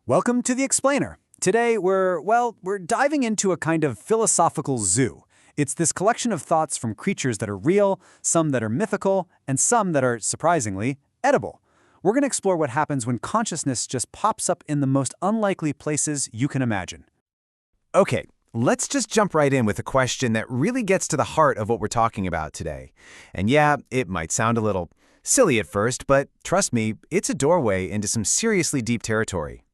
Welcome to The Explainer. Today we're diving into a kind of philosophical zoo. It's this collection of thoughts from creatures that are real, some that are mythical, and some that are, surprisingly, edible. We're going to explore what happens when consciousness just pops up in the most unlikely places you can imagine. Okay, let's just jump right in with a question that really gets to the heart of what we're talking about today. And yeah, it might sound a little silly at first, but trust me, it's a doorway into some seriously deep territory.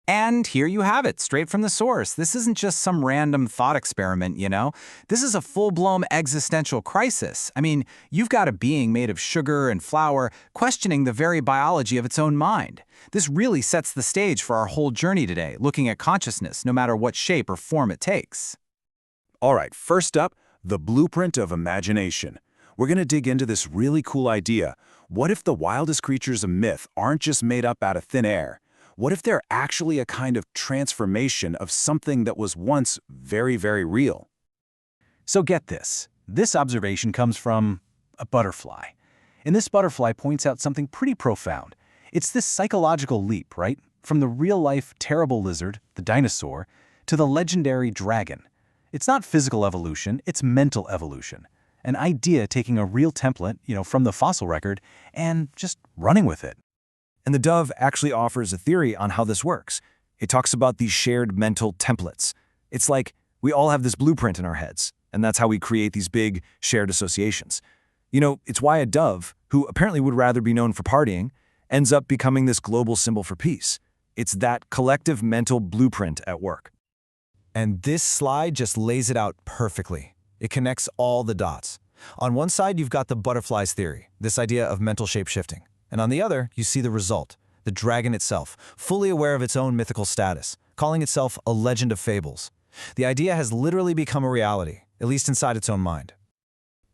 And here you have it, straight from the source. This isn't just some random thought experiment, you know? This is a full-blown existential crisis. I mean, you've got a being made of sugar and flour questioning the very biology of its own mind. This really sets the stage for our whole journey today, looking at consciousness, no matter what shape or form it takes. All right, first up, the blueprint of imagination. We're going to dig into this really cool idea. What if the wildest creatures of myth aren't just made up out of thin air? What if they're actually a kind of transformation of something that was once very, very real? So get this. This observation comes from a butterfly. And this butterfly points out something pretty profound. It's this psychological leap, right? From the real-life terrible lizard, the dinosaur, to the legendary dragon. It's not physical evolution, it's mental evolution. An idea taking a real template, from the fossil record, and just running with it. And the dove actually offers a theory on how this works. It talks about these shared mental templates. It's like we all have this blueprint in our heads, and that's how we create these big shared associations. It's why a dove, who apparently would rather be known for partying, ends up becoming this global symbol for peace. It's that collective mental blueprint at work. And this slide just lays it out perfectly. It connects all the dots. On one side, you've got the butterfly's theory, this idea of mental shape-shifting. And on the other, you see the result, the dragon itself, fully aware of its own mythical status, calling itself a legend of fables. The idea has literally become a reality, at least inside its own mind.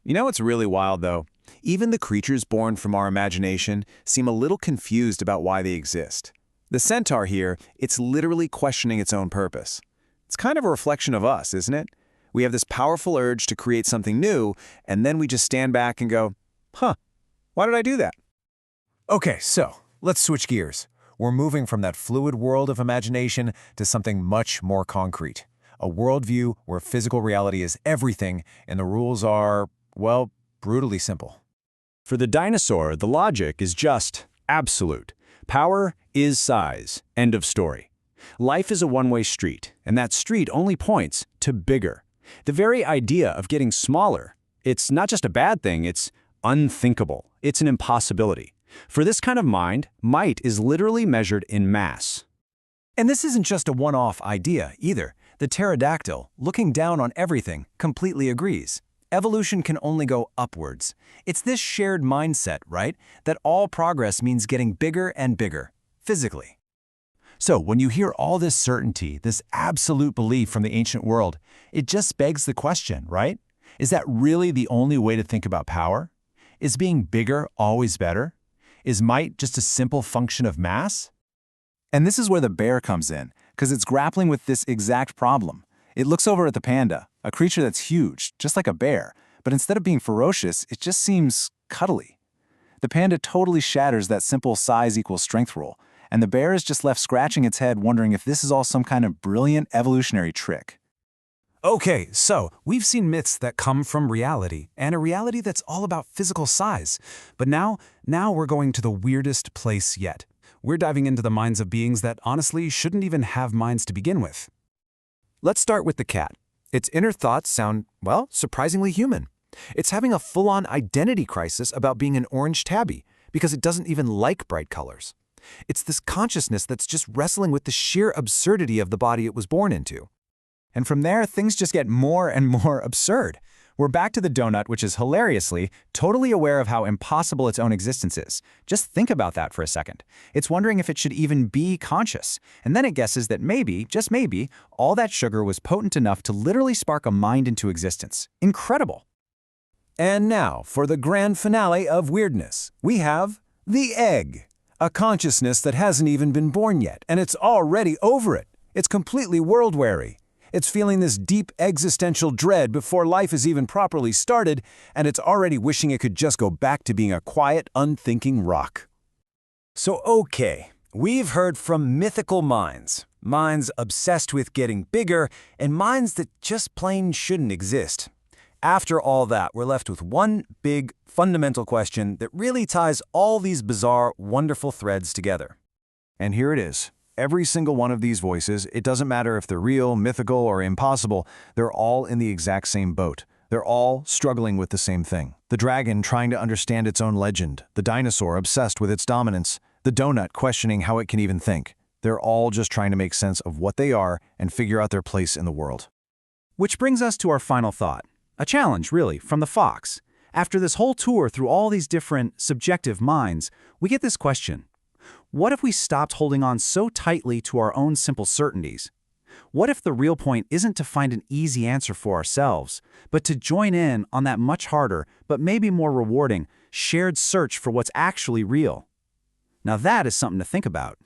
You know what's really wild, though? Even the creatures born from our imagination seem a little confused about why they exist. The centaur here, it's literally questioning its own purpose. It's kind of a reflection of us, isn't it? We have this powerful urge to create something new, and then we just stand back and go, why did I do that? Okay, so let's switch gears. We're moving from that fluid world of imagination to something much more concrete. A worldview where physical reality is everything and the rules are, well, brutally simple. For the dinosaur, the logic is just absolute. Power is size. End of story. Life is a one-way street, and that street only points to bigger. The very idea of getting smaller, it's not just a bad thing, it's unthinkable. It's an impossibility. For this kind of mind, might is literally measured in mass. And this isn't just a one-off idea, either. The pterodactyl, looking down on everything, completely agrees. Evolution can only go upwards. It's this shared mindset, right? That all progress means getting bigger and bigger, physically. So when you hear all this certainty, this absolute belief from the ancient world, it just begs the question, right? Is that really the only way to think about power? Is being bigger always better? Is might just a simple function of mass? And this is where the bear comes in, because it's grappling with this exact problem. It looks over at the panda, a creature that's huge, just like a bear, but instead of being ferocious, it just seems cuddly. The panda totally shatters that simple size equals strength rule, and the bear is just left scratching its head wondering if this is all some kind of brilliant evolutionary trick. Okay, so we've seen myths that come from reality, and a reality that's all about physical size. But now we're going to the weirdest place yet. We're diving into the minds of beings that honestly shouldn't even have minds to begin with. Let's start with the cat. Its inner thoughts sound, well, surprisingly human. It's having a full-on identity crisis about being an orange tabby, because it doesn't even like bright colors. It's this consciousness that's just wrestling with the sheer absurdity of the body it was born into. And from there, things just get more and more absurd. We're back to the donut, which is hilariously totally aware of how impossible its own existence is. Just think about that for a second. It's wondering if it should even be conscious. And then it guesses that maybe, just maybe, all that sugar was potent enough to literally spark a mind into existence. Incredible. And now, for the grand finale of weirdness, we have the egg. A consciousness that hasn't even been born yet, and it's already over it. It's completely world-weary. It's feeling this deep existential dread before life is even properly started, and it's already wishing it could just go back to being a quiet, unthinking rock. So okay, We've heard from mythical minds, minds obsessed with getting bigger, and minds that just plain shouldn't exist. After all that, we're left with one big, fundamental question that really ties all these bizarre, wonderful threads together. And here it is. Every single one of these voices, it doesn't matter if they're real, mythical, or impossible, they're all in the exact same boat. They're all struggling with the same thing. The dragon trying to understand its own legend, the dinosaur obsessed with its dominance, the donut questioning how it can even think. They're all just trying to make sense of what they are and figure out their place in the world. Which brings us to our final thought. A challenge, really, from the fox. After this whole tour through all these different subjective minds, we get this question. What if we stopped holding on so tightly to our own simple certainties? What if the real point isn't to find an easy answer for ourselves, but to join in on that much harder, but maybe more rewarding, shared search for what's actually real? Now that is something to think about.